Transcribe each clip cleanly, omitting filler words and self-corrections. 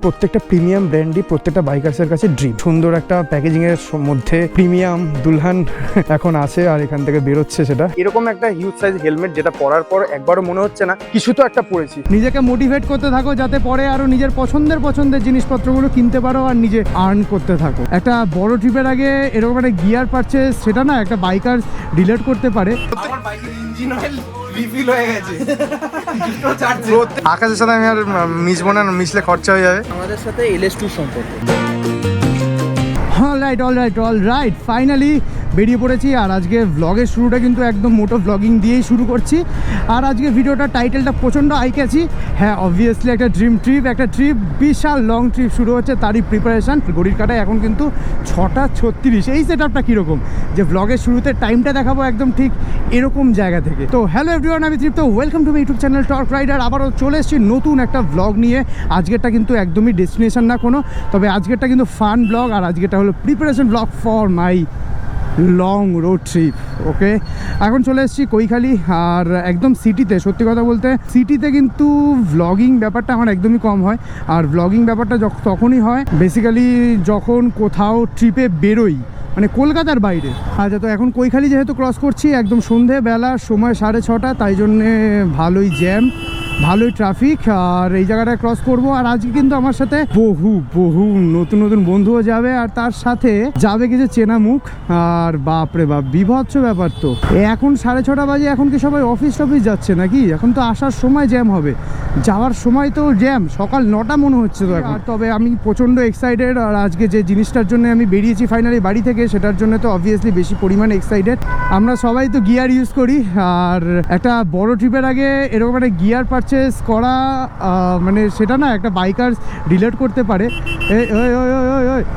প্রত্যেকটা প্রিমিয়াম ব্র্যান্ডই প্রত্যেকটা বাইকার্সের কাছে ড্রিম। সুন্দর একটা প্যাকেজিং এর মধ্যে প্রিমিয়াম দুলহান এখন আছে আর এখান থেকে বেরোচ্ছে সেটা। এরকম একটা হিউজ সাইজ হেলমেট যেটা পরার পর একবারও মনে হচ্ছে না কিছু তো একটা পরেছি। নিজেকে মোটিভেট করতে থাকো যাতে পরে আরো নিজের পছন্দের জিনিসপত্রগুলো কিনতে পারো আর নিজে আর্ন করতে থাকো। একটা বড় ট্রিপের আগে এরকম একটা গিয়ার পারচেজ সেটা না একটা বাইকার রিলেট করতে পারে। আমার বাইকের ইঞ্জিন অয়েল রিফিল হয়ে গেছে। আকাশের সাথে আমি আর মিশবো না, মিশলে খরচা হয়ে যাবে। আমাদের সাথে LS2 সম্পর্ক। অলরাইট ফাইনালি বেরিয়ে পড়েছি। আর আজকে ভ্লগের শুরুটা কিন্তু একদম মোটো ভ্লগিং দিয়েই শুরু করছি। আর আজকে ভিডিওটার টাইটেলটা প্রচণ্ড আইক্যাচি। হ্যাঁ, অবভিয়াসলি একটা ড্রিম ট্রিপ, একটা ট্রিপ, বিশাল লং ট্রিপ শুরু হচ্ছে, তারই প্রিপারেশান। ঘড়ির কাটায় এখন কিন্তু 6:36। এই সেট আপটা কীরকম যে ভ্লগের শুরুতে টাইমটা দেখাবো একদম ঠিক এরকম জায়গা থেকে। তো হ্যালো এভরিওয়ান, আমি Tripto, welcome to my YouTube channel Torque Rider. আবারও চলে এসেছি নতুন একটা ভ্লগ নিয়ে। আজকেরটা কিন্তু একদমই ডেস্টিনেশন না কোনো, তবে আজকেরটা কিন্তু ফান ব্লগ। আর আজকেরটা হলো preparation blog for my long road trip. Okay, এখন চলে এসেছি কৈখালি আর একদম সিটিতে। সত্যি কথা বলতে সিটিতে কিন্তু ভ্লগিং ব্যাপারটা আমার একদমই কম হয়। আর ভ্লগিং ব্যাপারটা তখনই হয় বেসিক্যালি যখন কোথাও ট্রিপে বেরোই, মানে কলকাতার বাইরে। আচ্ছা, তো এখন কৈখালি যেহেতু ক্রস করছি একদম সন্ধেবেলা, সময় 6:30, তাই জন্যে ভালোই জ্যাম, ভালোই ট্রাফিক। আর এই জায়গাটায় ক্রস করব। আর আজকে কিন্তু আমার সাথে বহু নতুন বন্ধুও যাবে, আর তার সাথে যাবে কিছু চেনা মুখ। আর বাপরে বাপ, বিভৎস ব্যাপার। তো এখন 6:30 বাজে, এখন কি সবাই অফিস যাচ্ছে নাকি? এখন তো আসার সময় জ্যাম হবে, যাওয়ার সময় তো জ্যাম। সকাল 9টা মনে হচ্ছে তো এখন। তবে আমি প্রচণ্ড এক্সাইটেড। আর আজকে যে জিনিসটার জন্য আমি বেরিয়েছি ফাইনালি বাড়ি থেকে, সেটার জন্য তো অবভিয়াসলি বেশি পরিমাণে এক্সাইটেড। আমরা সবাই তো গিয়ার ইউজ করি, আর একটা বড় ট্রিপের আগে এরকম একটা গিয়ার পারচেস করা মানে সেটা না একটা বাইকার রিলেট করতে পারে।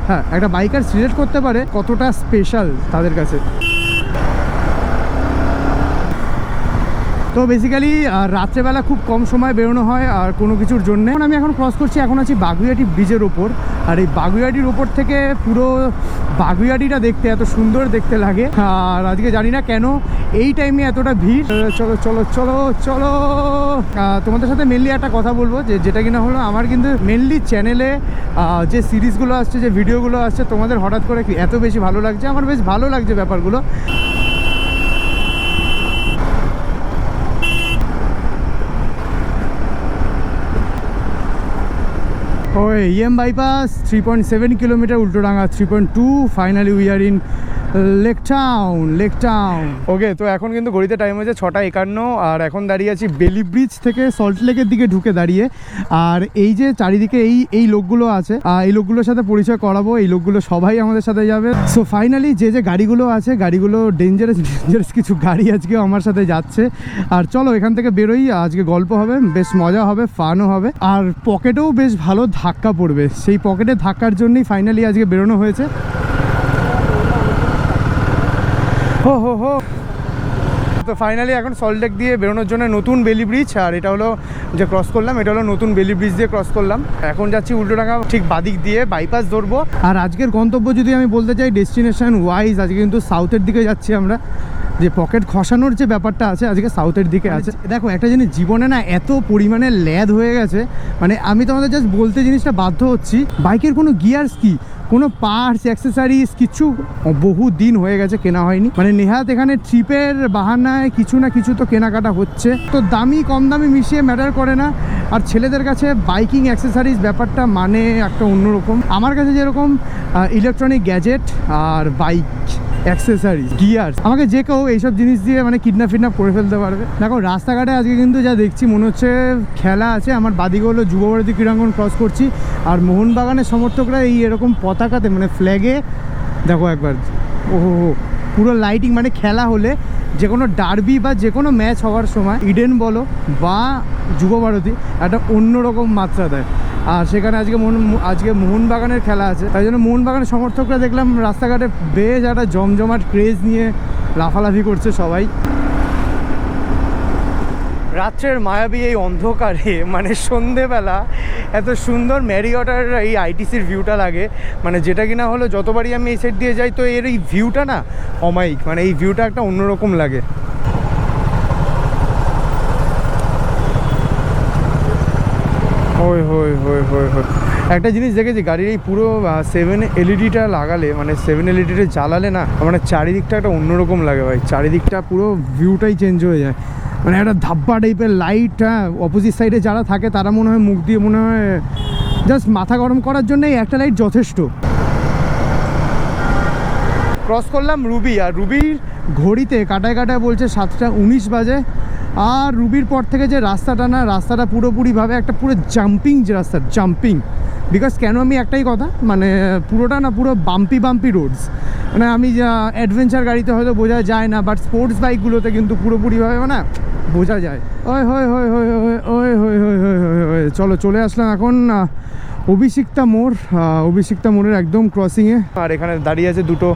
হ্যাঁ, একটা বাইকার রিলেট করতে পারে কতটা স্পেশাল তাদের কাছে। তো বেসিক্যালি রাত্রেবেলা খুব কম সময় বেরোনো হয় আর কোনো কিছুর জন্যে। আমি এখন ক্রস করছি, এখন আছি বাগুইআটি ব্রিজের ওপর। আর এই বাগুইআটির ওপর থেকে পুরো বাগুইআটিটা দেখতে এত সুন্দর দেখতে লাগে। আর আজকে জানি না কেন এই টাইমে এতটা ভিড়। চলো তোমাদের সাথে মেনলি একটা কথা বলবো, যেটা কিনা হলো আমার কিন্তু মেনলি চ্যানেলে যে সিরিজগুলো আসছে, যে ভিডিওগুলো আসছে, তোমাদের হঠাৎ করে এত বেশি ভালো লাগছে। আমার বেশ ভালো লাগছে ব্যাপারগুলো। ওই EM bypass 3.7 kilometre, Ultadanga 3.2। Finally we are in Lake Town. Okay, তো এখন কিন্তু ঘড়িতে টাইম হয়েছে 6:51। আর এখন দাঁড়িয়ে আছি বেলি ব্রিজ থেকে সল্ট লেকের দিকে ঢুকে দাঁড়িয়ে। আর এই যে চারিদিকে এই লোকগুলো আছে, এই লোকগুলোর সাথে পরিচয় করাবো। এই লোকগুলো সবাই আমাদের সাথে যাবে। সো ফাইনালি যে গাড়িগুলো আছে, গাড়িগুলো ডেঞ্জারাস কিছু গাড়ি আজকেও আমার সাথে যাচ্ছে। আর চলো এখান থেকে বেরোই, আজকে গল্প হবে, বেশ মজা হবে, ফানও হবে, আর পকেটেও বেশ ভালো ধাক্কা পড়বে। সেই পকেটে ধাক্কার জন্যই ফাইনালি আজকে বেরোনো হয়েছে। তো ফাইনালি এখন সল্ট লেক দিয়ে বেরোনোর জন্য নতুন বেলি ব্রিজ, আর এটা হলো যে ক্রস করলাম, এটা হলো নতুন বেলি ব্রিজ দিয়ে ক্রস করলাম। এখন যাচ্ছি উল্টোডাঙ্গা ঠিক বাদিক দিয়ে বাইপাস ধরবো। আর আজকের গন্তব্য যদি আমি বলতে চাই ডেস্টিনেশন ওয়াইজ, আজকে কিন্তু সাউথের দিকে যাচ্ছি আমরা। যে পকেট খসানোর যে ব্যাপারটা আছে আজকে সাউথের দিকে আছে। দেখো একটা জিনিস জীবনে না এত পরিমাণে ল্যাদ হয়ে গেছে, মানে আমি তোমাদের জাস্ট বলতে জিনিসটা বাধ্য হচ্ছি, বাইকের কোনো গিয়ার্স কি, কোনো পার্টস অ্যাক্সেসারিজ কিছু বহু দিন হয়ে গেছে কেনা হয়নি। মানে নেহাত এখানে ট্রিপের বাহানায় কিছু না কিছু তো কেনাকাটা হচ্ছে। তো দামি কম দামি মিশিয়ে ম্যাটার করে না। আর ছেলেদের কাছে বাইকিং অ্যাক্সেসারিজ ব্যাপারটা মানে একটা অন্যরকম। আমার কাছে যেরকম ইলেকট্রনিক গ্যাজেট আর বাইক অ্যাক্সেসারিজ গিয়ার্স, আমাকে যে কেউ এইসব জিনিস দিয়ে মানে কিডন্যাপ করে ফেলতে পারবে। দেখো রাস্তাঘাটে আজকে কিন্তু যা দেখছি মনে হচ্ছে খেলা আছে। আমার বাদিকে হলো যুবভারতী ক্রীড়াঙ্গন ক্রস করছি, আর মোহনবাগানের সমর্থকরা এই এরকম পতাকাতে মানে ফ্ল্যাগে দেখো একবার পুরো লাইটিং। মানে খেলা হলে যে কোনো ডার্বি বা যে কোনো ম্যাচ হওয়ার সময় ইডেন বলো বা যুবভারতী একটা অন্যরকম মাত্রা দেয়। আর সেখানে আজকে মোহনবাগানের খেলা আছে, তাই জন্য মোহনবাগানের সমর্থকরা দেখলাম রাস্তাঘাটে বেশ একটা জমজমাট ক্রেজ নিয়ে লাফালাফি করছে সবাই। রাত্রের মায়াবী এই অন্ধকারে, মানে সন্ধেবেলা এত সুন্দর ম্যারিয়টার এই আইটিসির ভিউটা লাগে, মানে যেটা কিনা হলো যতবারই আমি এই সাইড দিয়ে যাই তো এর এই ভিউটা না অমায়িক, মানে এই ভিউটা একটা অন্যরকম লাগে। ওই হই হই হই হই একটা জিনিস দেখেছি, গাড়ির এই পুরো 7 এলইডিটা লাগালে, মানে 7 এলইডিটা জ্বালালে না, মানে চারিদিকটা একটা অন্যরকম লাগে ভাই। চারিদিকটা পুরো ভিউটাই চেঞ্জ হয়ে যায়, মানে একটা ধাব্বা টাইপের লাইট। হ্যাঁ, অপোজিট সাইডে যারা থাকে তারা মনে হয় মুখ দিয়ে মনে হয় জাস্ট মাথা গরম করার জন্য এই একটা লাইট যথেষ্ট। ক্রস করলাম রুবি, আর রুবির ঘড়িতে কাটায় কাটায় বলছে 7:19 বাজে। আর রুবির পর থেকে যে রাস্তাটা না, রাস্তাটা পুরোপুরিভাবে একটা পুরো জাম্পিং যে রাস্তা, জাম্পিং। বিকজ কেন, আমি একটাই কথা, মানে পুরোটা না পুরো বাম্পি বাম্পি রোডস। মানে আমি অ্যাডভেঞ্চার গাড়িতে হয়তো বোঝা যায় না, বাট স্পোর্টস বাইকগুলোতে কিন্তু পুরোপুরিভাবে মানে বোঝা যায়। ওই হই হই হই হই ওই হই হই হই হই হই। চলো, চলে আসলাম এখন অভিষিক্তা মোড়, অভিষিক্তা মোড়ের একদম ক্রসিংয়ে। আর এখানে দাঁড়িয়ে আছে দুটো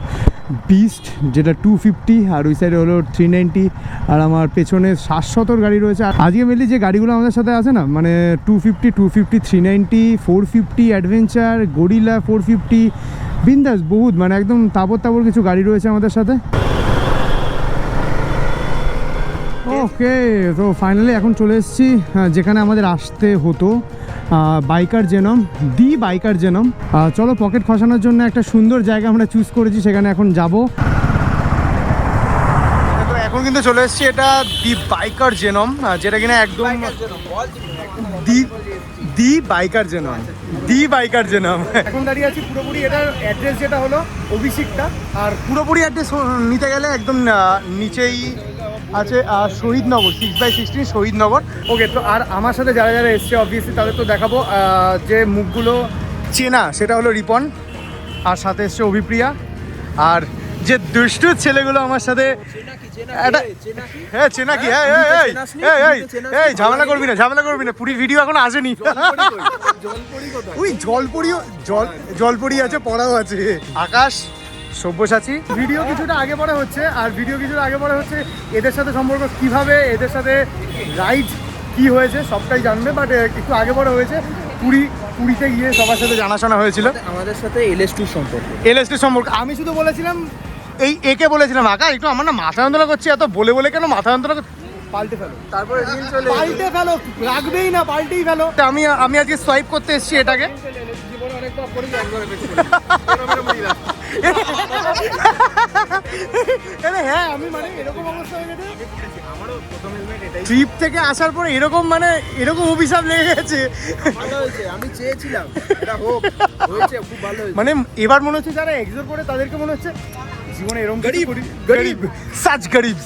বিস্ট, যেটা 250 আর ওই সাইডে হলো 390, আর আমার পেছনে 700 গাড়ি রয়েছে। আর আজকে মেনলি যে গাড়িগুলো আমাদের সাথে আছে না, মানে 250, 390, 450, অ্যাডভেঞ্চার, গরিলা 450, বিন্দাস বহুত, মানে একদম তাবর কিছু গাড়ি রয়েছে আমাদের সাথে। ওকে, তো ফাইনালি এখন চলে এসেছি যেখানে আমাদের আসতে হতো, বাইকার জেনম, দি বাইকার জেনম। চলো, পকেট খসানোর জন্য একটা সুন্দর জায়গা আমরা চুজ করেছি, সেখানে এখন যাব। তো এখন কিন্তু চলে এসেছি, এটা দি বাইকার জেনম, যেটা কিনা একদম দি বাইকার জেনম, দি বাইকার জেনম। এখন দাঁড়িয়ে আছি পুরোপুরি, এটার অ্যাড্রেস যেটা হলো অভিষিক্তা, আর পুরোপুরি অ্যাড্রেস নিতে গেলে একদম নিচেই আছে শহীদনগর, 6/16 শহীদনগর। ওকে, তো আর আমার সাথে যারা যারা এসছে অবভিয়াসলি তাদের তো দেখাবো, যে মুখগুলো চেনা সেটা হলো রিপন, আর সাথে এসছে অভিপ্রিয়া, আর যে দুষ্টু ছেলেগুলো আমার সাথে হ্যাঁ চেনা কি, এই ঝামেলা করবি না, পুরী ভিডিও এখন আসেনি। ওই জলপরি আছে, পড়াও আছে। আকাশ, সব্যসাচী। ভিডিও কিছুটা আগে পরে হচ্ছে, এদের সাথে সম্পর্ক কিভাবে, এদের সাথে রাইড কি হয়েছে সবটাই জানবে, বাট একটু আগে পরে হয়েছে। পুরীতে গিয়ে সবার সাথে জানাশোনা হয়েছিল, আমাদের সাথে LS2 সম্পর্ক। আমি শুধু বলেছিলাম, একে বলেছিলাম আকাশ একটু আমার না মাথা যন্ত্রণা করছে, এত বলে কেন মাথা যন্ত্রণা করছে, পাল্টে ফেলো, তারপরে পাল্টে ফেলো, রাখবেই না, পাল্টেই ফেলো। আমি আজকে সোয়াইপ করতে এসেছি এটাকে। হ্যাঁ, আমি মানে এরকম অবস্থা হয়ে গেছে, ট্রিপ থেকে আসার পরে এরকম অভিশাপ লেগে গেছে। ভালো হয়েছে, আমি চেয়েছিলাম এটা হোক, হয়েছে, খুব ভালো হয়েছে। মানে এবার মনে হচ্ছে যারা এক্সোর করে তাদেরকে মনে হচ্ছে জীবনে এরকম গরিব সাচ গরিব।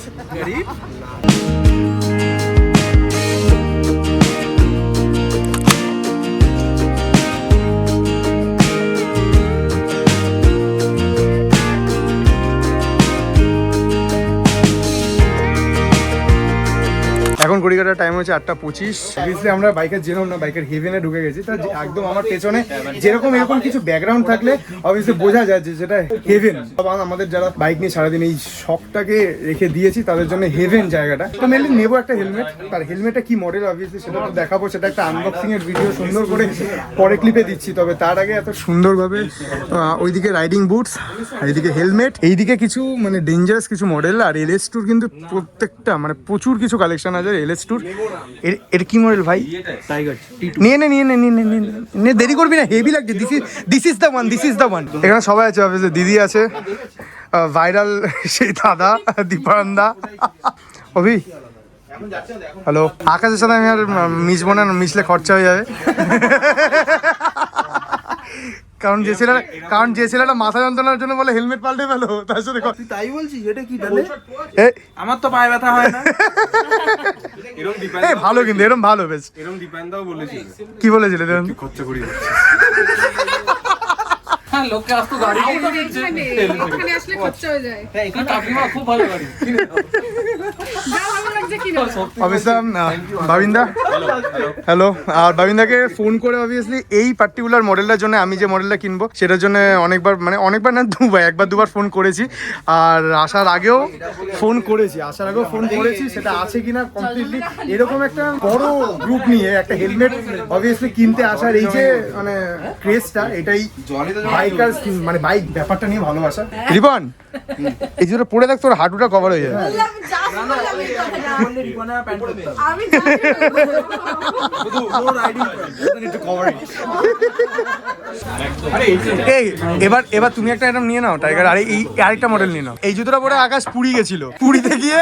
এখন ঘড়িকাটার টাইম হচ্ছে 8:25। অবভিয়াসলি আমরা বাইকের জেনম না, বাইকের হেভেনে ঢুকে গেছি। তো একদম আমার পেছনে যেরকম এরকম কিছু ব্যাকগ্রাউন্ড থাকলে অবভিয়াসলি বোঝা যায় যে সেটা হেভেন। আমাদের যারা বাইক নিয়ে সারাদিন এই শখটাকে রেখে দিয়েছি তাদের জন্য হেভেন জায়গাটা। তো মেনলি নেবো একটা হেলমেট, তার হেলমেটটা কি মডেল অবভিয়াসলি সেটা তো দেখাবো, সেটা একটা আনবক্সিং এর ভিডিও সুন্দর করে পরে ক্লিপে দিচ্ছি। তবে তার আগে এত সুন্দরভাবে ওইদিকে রাইডিং বুটস, এইদিকে হেলমেট, এইদিকে কিছু মানে ডেঞ্জারাস কিছু মডেল। আর LS2 কিন্তু প্রত্যেকটা মানে প্রচুর কিছু কালেকশন আছে LS2। এর কি মডেল ভাই? টাইগার নিয়ে দেরি করবি না, হেভি লাগছে। This is the one. এখানে সবাই আছে, অবভিয়াসলি দিদি আছে, ভাইরাল সেই দাদা দীপানন্দা, অভি, হ্যালো। আকাশের সাথে আমি আর মিশবো না, মিশলে খরচা হয়ে যাবে। কারণ যে ছেলেটা মাথা যন্ত্রণার জন্য বলে হেলমেট পাল্টে ফেলো, তার সাথে তুই তাই বলছিস? এটা কি তাহলে? আমার তো পায়ে ব্যথা হয় না। ভালো, কিন্তু এরকম ভালো, বেশ। এরকম দীপায়নদাও বলেছিল। কি বলেছিল? খরচা করি লোকে আসতো গাড়ি ওখানে আসলে খরচা হয়ে যায়। হ্যাঁ, এখানে কাকিমা খুব ভালো গাড়ি কিনে দাও। যা ভালো লাগছে কিনে দাও। অবশ্যই ভাবিন্দা, হ্যালো। আর ভাবিন্দাকে ফোন করে অবভিয়াসলি এই পার্টিকুলার মডেলটার জন্য, আমি যে মডেলটা কিনবো সেটার জন্য অনেকবার না একবার দুবার ফোন করেছি। আর আসার আগেও ফোন করেছি, সেটা আছে কিনা কমপ্লিটলি। এরকম একটা বড় গ্রুপ নিয়ে একটা হেলমেট অবভিয়াসলি কিনতে আসার এই যে মানে ক্রেজটা, এটাই বাইকার মানে বাইক ব্যাপারটা নিয়ে ভালোবাসা। রিবন, এই জন্য পড়ে দেখ, তোর হাঁটুটা কভার হয়ে যাবে। আমি এই এবার তুমি একটা আইটেম নিয়ে নাও টাইগার, আর এই আরেকটা মডেল নিয়ে নাও। এই জুতোটা পরে আকাশ পুরী গেছিল, পুরীতে গিয়ে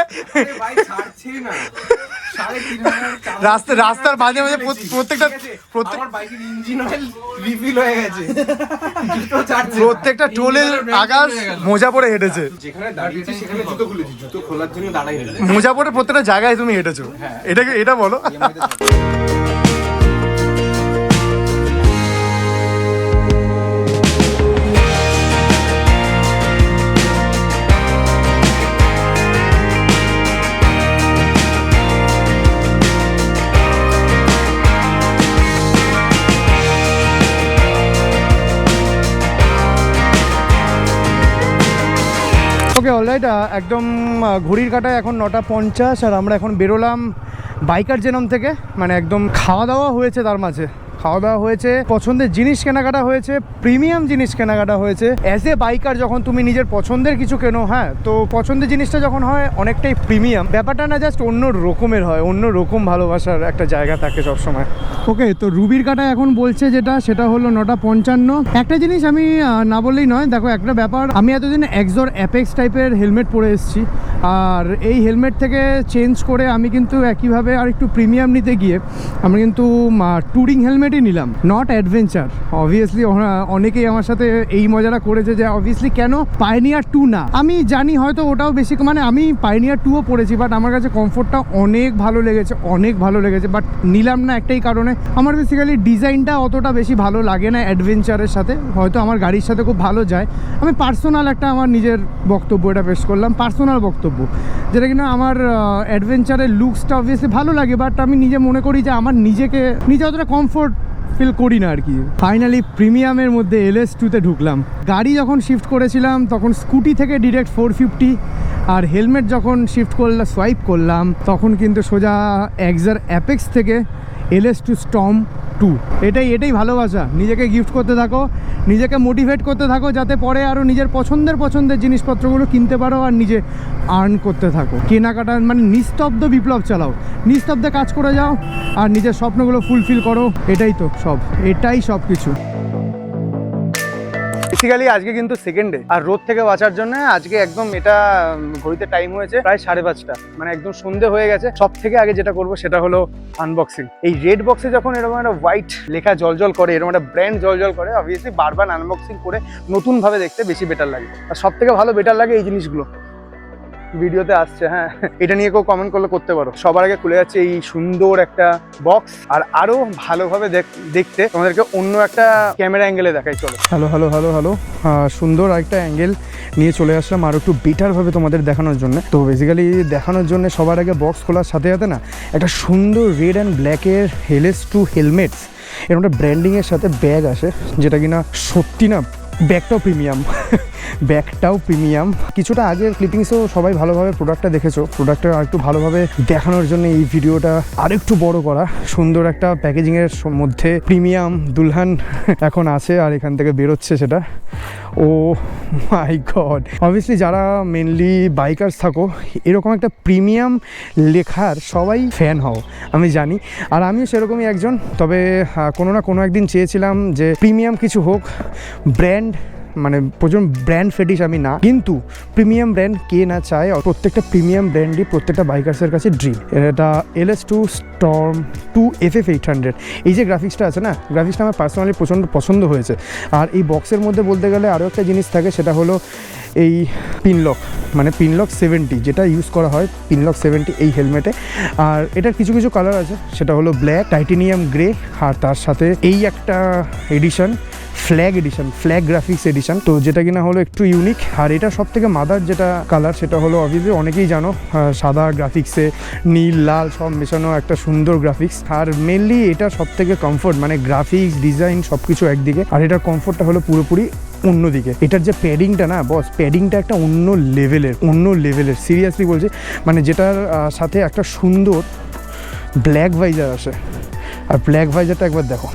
রাস্তার মাঝে মাঝে প্রত্যেকটা টোলে আকাশ মোজা পরে হেঁটেছে, মোজা পরে প্রত্যেকটা জায়গায় তুমি হেঁটেছো, এটা বলো। ওকে অলরাইট, একদম ঘড়ির কাঁটায় এখন 9:50 আর আমরা এখন বেরোলাম বাইকার জেনম থেকে। মানে একদম খাওয়া দাওয়া হয়েছে, তার মাঝে খাওয়া দাওয়া হয়েছে, পছন্দের জিনিস কেনাকাটা হয়েছে, প্রিমিয়াম জিনিস কেনাকাটা হয়েছে। অ্যাজ এ বাইকার যখন তুমি নিজের পছন্দের কিছু কেনো, হ্যাঁ, তো পছন্দের জিনিসটা যখন হয় অনেকটাই প্রিমিয়াম, ব্যাপারটা না জাস্ট অন্য রকমের হয়, অন্য রকম ভালোবাসার একটা জায়গা থাকে সবসময়। ওকে, তো রুবির কাটা এখন বলছে সেটা হলো 9:55। একটা জিনিস আমি না বললেই নয়, দেখো একটা ব্যাপার, আমি এতদিন এক্সর অ্যাপেক্স টাইপের হেলমেট পরে এসেছি, আর এই হেলমেট থেকে চেঞ্জ করে আমি কিন্তু একইভাবে আর একটু প্রিমিয়াম নিতে গিয়ে আমি কিন্তু ট্যুরিং হেলমেটই নিলাম, নট অ্যাডভেঞ্চার। অবভিয়াসলি অনেকেই আমার সাথে এই মজাটা করেছে যে অবভিয়াসলি কেন পাইনিয়ার 2 না। আমি জানি হয়তো ওটাও বেশি, মানে আমি পাইনিয়ার 2ও পড়েছি, বাট আমার কাছে কমফোর্টটা অনেক ভালো লেগেছে, বাট নিলাম না একটাই কারণে, আমার বেসিক্যালি ডিজাইনটা অতটা বেশি ভালো লাগে না অ্যাডভেঞ্চারের সাথে, হয়তো আমার গাড়ির সাথে খুব ভালো যায়। আমি পার্সোনাল একটা আমার নিজের বক্তব্য এটা পেশ করলাম, পার্সোনাল বক্তব্য, যেটা কিনা আমার অ্যাডভেঞ্চারের লুকসটা অবভিয়াসলি ভালো লাগে, বাট আমি নিজে মনে করি যে আমার নিজে অতটা কমফোর্ট ফিল করি না আর কি। ফাইনালি প্রিমিয়ামের মধ্যে LS2-তে ঢুকলাম। গাড়ি যখন শিফট করেছিলাম তখন স্কুটি থেকে ডিরেক্ট 450, আর হেলমেট যখন সোয়াইপ করলাম তখন কিন্তু সোজা এক্সার অ্যাপেক্স থেকে LS2 স্টর্ম 2। এটাই ভালোবাসা, নিজেকে গিফট করতে থাকো, নিজেকে মোটিভেট করতে থাকো, যাতে পরে আরও নিজের পছন্দের জিনিসপত্রগুলো কিনতে পারো আর নিজে আর্ন করতে থাকো। কেনাকাটা মানে নিস্তব্ধ বিপ্লব চালাও, নিস্তব্ধে কাজ করে যাও আর নিজের স্বপ্নগুলো ফুলফিল করো, এটাই সব কিছু। বেসিক্যালি আজকে কিন্তু সেকেন্ড ডে, আর রোদ থেকে বাঁচার জন্য আজকে একদম এটা ঘড়িতে টাইম হয়েছে প্রায় 5:30, মানে একদম সন্ধে হয়ে গেছে। সব থেকে আগে যেটা করবো সেটা হলো আনবক্সিং। এই রেড বক্সে যখন এরকম একটা হোয়াইট লেখা জল করে, এরকম একটা ব্র্যান্ড জল করে, অবভিয়াসলি বারবার আনবক্সিং করে নতুনভাবে দেখতে বেশি বেটার লাগে, আর সব থেকে ভালো বেটার লাগে এই জিনিসগুলো ভিডিওতে আসছে। হ্যাঁ, এটা নিয়ে কেউ কমেন্ট করতে পারো। সবার আগে খুলে যাচ্ছে এই সুন্দর একটা বক্স, আর আরো ভালোভাবে দেখতে তোমাদেরকে অন্য একটা ক্যামেরা অ্যাঙ্গেলে দেখাই। চলো, হ্যালো, সুন্দর একটা অ্যাঙ্গেল নিয়ে চলে আসলাম আরো একটু বেটারভাবে তোমাদের দেখানোর জন্য। তো বেসিক্যালি দেখানোর জন্য সবার আগে বক্স খোলার সাথে না একটা সুন্দর রেড অ্যান্ড ব্ল্যাকের LS2 হেলমেটস, এরকম একটা ব্র্যান্ডিংয়ের সাথে ব্যাগ আসে, যেটা কিনা সত্যি না ব্যাগটাও প্রিমিয়াম। কিছুটা আগের ক্লিপিংসেও সবাই ভালোভাবে প্রোডাক্টটা দেখেছো, প্রোডাক্টটা আরেকটু ভালোভাবে দেখানোর জন্য এই ভিডিওটা আরেকটু বড় করা। সুন্দর একটা প্যাকেজিংয়ের মধ্যে প্রিমিয়াম দুলহান এখন আছে, আর এখান থেকে বেরোচ্ছে সেটা। ও মাই গড, অবভিয়াসলি যারা মেনলি বাইকার্স থাকো, এরকম একটা প্রিমিয়াম লেখার সবাই ফ্যান হও, আমি জানি, আর আমিও সেরকমই একজন। তবে কোনো না কোনো একদিন চেয়েছিলাম যে প্রিমিয়াম কিছু হোক, ব্র্যান্ড, মানে প্রচুর ব্র্যান্ড ফেটিশ আমি না, কিন্তু প্রিমিয়াম ব্র্যান্ড কে না চায়। প্রত্যেকটা প্রিমিয়াম ব্র্যান্ডই প্রত্যেকটা বাইকার্সের কাছে ড্রিম। এটা LS2 স্টর্ম 2 FF800, এই যে গ্রাফিক্সটা আছে না, গ্রাফিক্সটা আমার পার্সোনালি প্রচণ্ড পছন্দ হয়েছে। আর এই বক্সের মধ্যে বলতে গেলে আরও একটা জিনিস থাকে, সেটা হলো এই পিনলক, মানে পিনলক 70, যেটা ইউজ করা হয় পিনলক 70 এই হেলমেটে। আর এটার কিছু কালার আছে, সেটা হলো ব্ল্যাক, টাইটেনিয়াম গ্রে, আর তার সাথে এই একটা এডিশন, ফ্ল্যাগ গ্রাফিক্স এডিশন, তো যেটা কিনা হলো একটু ইউনিক। আর এটা সব থেকে মাদার যেটা কালার, সেটা হলো অবভিয়াসলি অনেকেই জানো, সাদা গ্রাফিক্সে নীল লাল সব মেশানো একটা সুন্দর গ্রাফিক্স। আর মেনলি এটা সব থেকে কমফোর্ট, মানে গ্রাফিক্স ডিজাইন সব কিছু একদিকে, আর এটার কমফোর্টটা হলো পুরোপুরি অন্যদিকে। এটার যে প্যাডিংটা না বস, প্যাডিংটা একটা অন্য লেভেলের সিরিয়াসলি বলছি, মানে যেটার সাথে একটা সুন্দর ব্ল্যাক ভাইজার আসে। আর ব্ল্যাক ভাইজারটা একবার দেখো,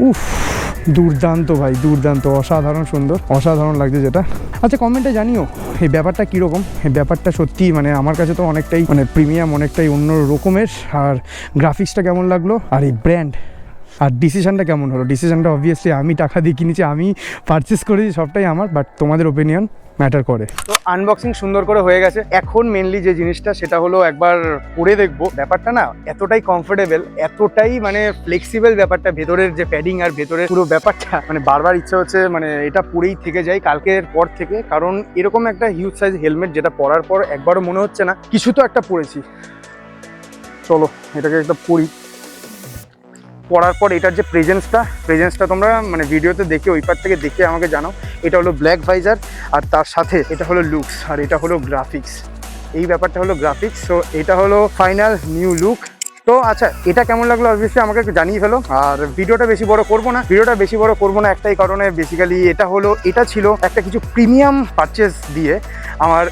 উফ দুর্দান্ত ভাই, দুর্দান্ত, অসাধারণ সুন্দর, অসাধারণ লাগছে যেটা। আচ্ছা কমেন্টে জানিও এই ব্যাপারটা কীরকম। এই ব্যাপারটা সত্যি মানে আমার কাছে তো অনেকটাই মানে প্রিমিয়াম, অনেকটাই অন্য রকমের। আর গ্রাফিক্সটা কেমন লাগলো, আর এই ব্র্যান্ড, আর ডিসিশনটা কেমন হলো। ডিসিশনটা অবভিয়াসলি আমি টাকা দিয়ে কিনেছি, আমি পারচেস করেছি, সবটাই আমার, বাট তোমাদের ওপিনিয়ন ম্যাটার করে। তো আনবক্সিং সুন্দর করে হয়ে গেছে। এখন মেনলি যে জিনিসটা সেটা হলো একবার পরে দেখবো। ব্যাপারটা না এতটাই কমফোর্টেবল, এতটাই মানে ফ্লেক্সিবল ব্যাপারটা, ভেতরের যে প্যাডিং আর ভেতরের পুরো ব্যাপারটা মানে বারবার ইচ্ছা হচ্ছে মানে এটা পরেই থেকে যাই কালকের পর থেকে। কারণ এরকম একটা হিউজ সাইজ হেলমেট যেটা পরার পর একবারও মনে হচ্ছে না কিছু তো একটা পরেছি। চলো এটাকে একটা পরি, পরার পর এটার যে প্রেজেন্সটা তোমরা মানে ভিডিওতে দেখে ওই পার থেকে দেখে আমাকে জানাও। এটা হলো ব্ল্যাক ভাইজার, আর তার সাথে এটা হলো লুকস, আর এটা হলো গ্রাফিক্স। এই ব্যাপারটা হলো গ্রাফিক্স। সো এটা হলো ফাইনাল নিউ লুক। তো আচ্ছা এটা কেমন লাগলো অবভিয়াসলি আমাকে একটু জানিয়ে ফেলো। আর ভিডিওটা বেশি বড় করবো না, একটাই কারণে, বেসিক্যালি এটা ছিল একটা কিছু প্রিমিয়াম পারচেস দিয়ে আমার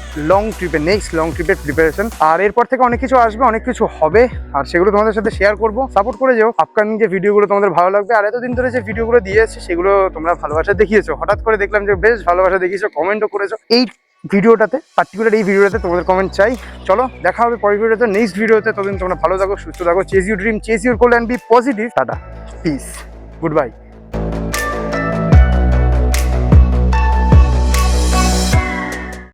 নেক্সট লং ট্রিপের প্রিপারেশন। আর এরপর থেকে অনেক কিছু আসবে, অনেক কিছু হবে, আর সেগুলো তোমাদের সাথে শেয়ার করবো। সাপোর্ট করে যাও, আপকামিং যে ভিডিওগুলো তোমাদের ভালো লাগবে। আর এতদিন ধরে যে ভিডিওগুলো দিয়েছে সেগুলো তোমরা ভালোবাসা দেখিয়েছো, হঠাৎ করে দেখলাম যে বেশ ভালোবাসা দেখিয়েছো, কমেন্টও করেছো। এই ভিডিওটাতে পার্টিকুলার এই ভিডিওটাতে তোমাদের কমেন্ট চাই। চলো দেখা হবে পরের ভিডিওতে, নেক্সট ভিডিওতে। ততদিন তোমরা ভালো থাকো, সুস্থ থাকো, chase your dream, chase your goal and be positive. Tata, peace, good by.